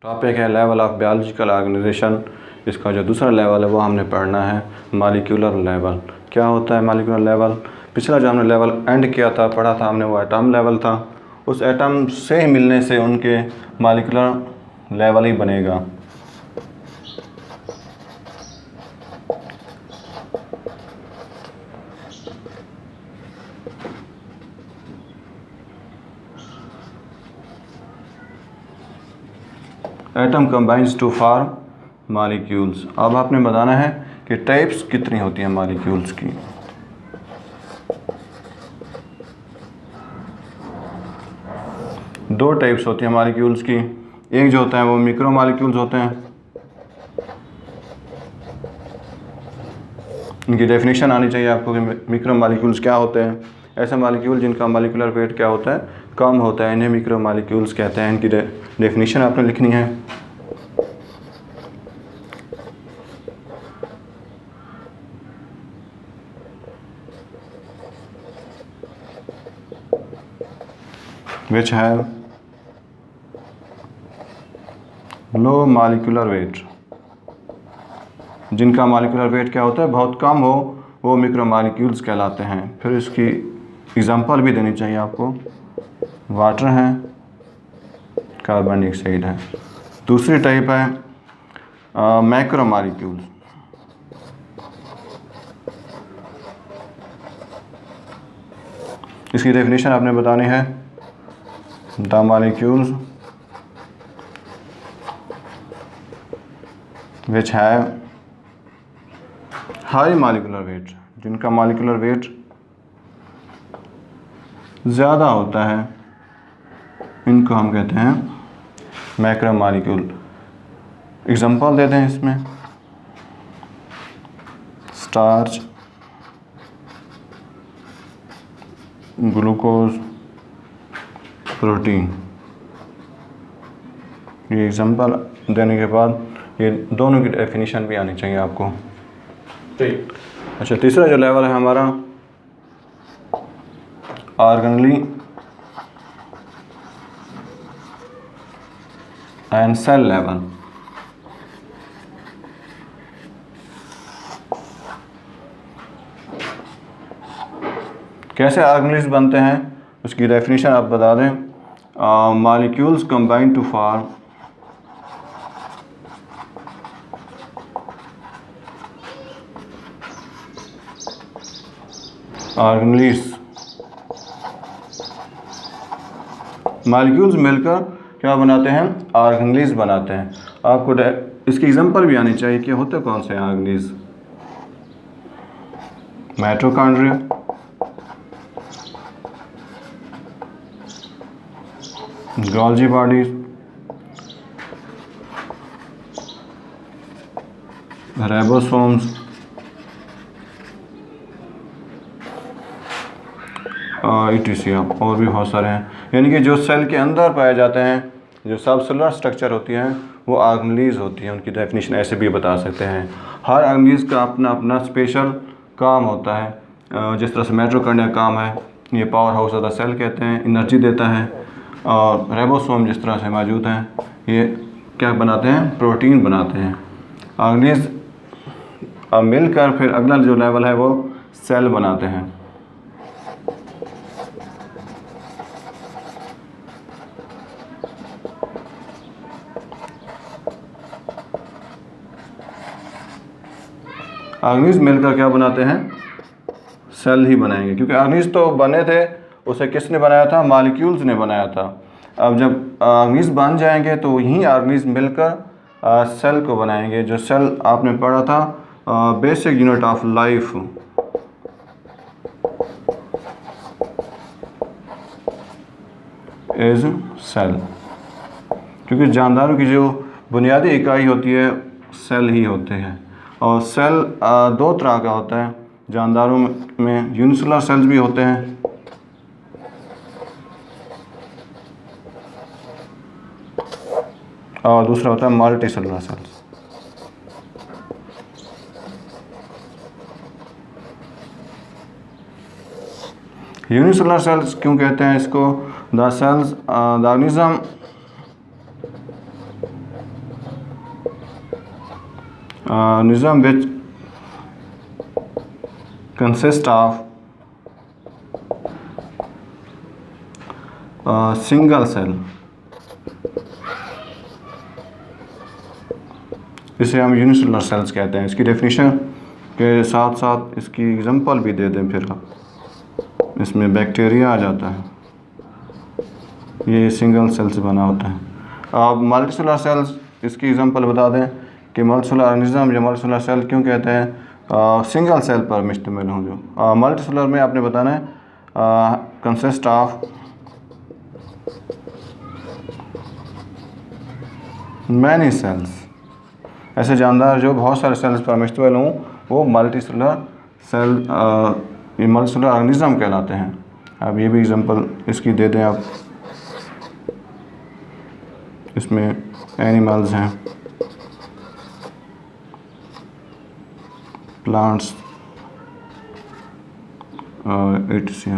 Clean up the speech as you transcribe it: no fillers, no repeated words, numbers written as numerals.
Topic है level of biological organisation. इसका जो दूसरा लेवल है वो हमने पढ़ना है मॉलिक्यूलर लेवल। क्या होता है मॉलिक्यूलर लेवल? पिछला जो हमने लेवल एंड किया था, पढ़ा था हमने, वो एटम लेवल था। उस एटम से मिलने से उनके मॉलिक्यूलर लेवल ही बनेगा। Atom combines to form molecules. अब आपने बताना है कि टाइप्स कितनी होती हैं मॉलिक्यूल्स की। दो टाइप्स होती हैं मॉलिक्यूल्स की। एक जो होता है वो मिक्रो मॉलिक्यूल्स होते हैं। इनकी डेफिनेशन आनी चाहिए आपको कि मिक्रो मॉलिक्यूल्स क्या होते हैं। ऐसे मॉलिक्यूल जिनका मॉलिक्यूलर वेट क्या होता है, कम होता है, इन्हें मिक्रो मॉलिक्यूल्स कहते हैं। इनकी डेफिनेशन आपने लिखनी है। which have low molecular weight। जिनका मॉलिक्यूलर वेट क्या होता है, बहुत कम हो, वो मिक्रो मॉलिक्यूल्स कहलाते हैं। फिर इसकी एग्जांपल भी देनी चाहिए आपको। वाटर है, कार्बन डाइऑक्साइड है। दूसरी टाइप है मैक्रो मॉलिक्यूल्स। इसकी डेफिनेशन आपने बतानी है। The molecules which have high molecular weight. जिनका मॉलिक्यूलर वेट ज़्यादा होता है, इनको हम कहते हैं मैक्रो मॉलिक्यूल। एग्जांपल देते हैं इसमें। Starch, glucose, protein. ये एग्जांपल देने के बाद ये दोनों की डेफिनेशन भी आनी चाहिए आपको। ठीक। अच्छा, तीसरा जो लेवल है हमारा ऑर्गेनली एंड सेल लेवल। कैसे ऑर्गेनलीज बनते हैं उसकी डेफिनेशन आप बता दें। Molecules combine to form organelles. Molecules मिलकर क्या बनाते हैं? ऑर्गेनलीज बनाते हैं। आपको इसकी एग्जांपल भी आनी चाहिए कि होते कौन से organelles. Mitochondria, Golgi bodies, ribosomes, etc, और भी बहुत सारे हैं। यानी कि जो सेल के अंदर पाए जाते हैं, जो सब सेलुलर स्ट्रक्चर होती हैं, वो ऑर्गेनलीज होती हैं। उनकी डेफिनेशन ऐसे भी बता सकते हैं। हर ऑर्गेनलीज का अपना अपना स्पेशल काम होता है। जिस तरह से माइटोकॉन्ड्रिया काम है, ये power house of the cell कहते हैं, एनर्जी देता है। और राइबोसोम जिस तरह से मौजूद हैं, ये क्या बनाते हैं? प्रोटीन बनाते हैं। ऑर्गेनलीज मिलकर फिर अगला जो लेवल है वो सेल बनाते हैं। ऑर्गेनिज मिलकर क्या बनाते हैं? सेल ही बनाएंगे, क्योंकि ऑर्गेनिज तो बने थे, उसे किसने बनाया था? मॉलिक्यूल्स ने बनाया था। अब जब ऑर्गेनिज बन जाएंगे तो यही ऑर्गेनिज मिलकर सेल को बनाएंगे। जो सेल आपने पढ़ा था, basic unit of life is cell. क्योंकि जानदारों की जो बुनियादी इकाई होती है सेल ही होते हैं। और सेल दो तरह का होता है जानदारों में। यूनिसेलुलर सेल्स भी होते हैं, और दूसरा होता है multi cellular cells. Unicellular cells क्यों कहते हैं इसको? The cells the organism organism which consist of single cell, इसे हम यूनिसेलुलर सेल्स कहते हैं। इसकी डेफिनेशन के साथ साथ इसकी एग्जांपल भी दे दें फिर आप। इसमें बैक्टीरिया आ जाता है, ये सिंगल सेल से बना होता है। अब मल्टीसेलुलर सेल्स, इसकी एग्जांपल बता दें कि मल्टीसेलुलर ऑर्गेनिज्म या मल्टीसेलुलर सेल क्यों कहते हैं। सिंगल सेल पर मुश्तमिल हों जो। मल्टीसेलुलर में आपने बताना है कंसिस्ट ऑफ मैनी सेल्स, ऐसे जानदार जो बहुत सारे सेल्स पर मुश्तमिल हों वो मल्टीसेलुलर सेल, ये मल्टीसेलुलर ऑर्गेनिज्म कहलाते हैं। अब ये भी एग्जांपल इसकी दे दें आप। इसमें एनिमल्स हैं, प्लांट्स, etc।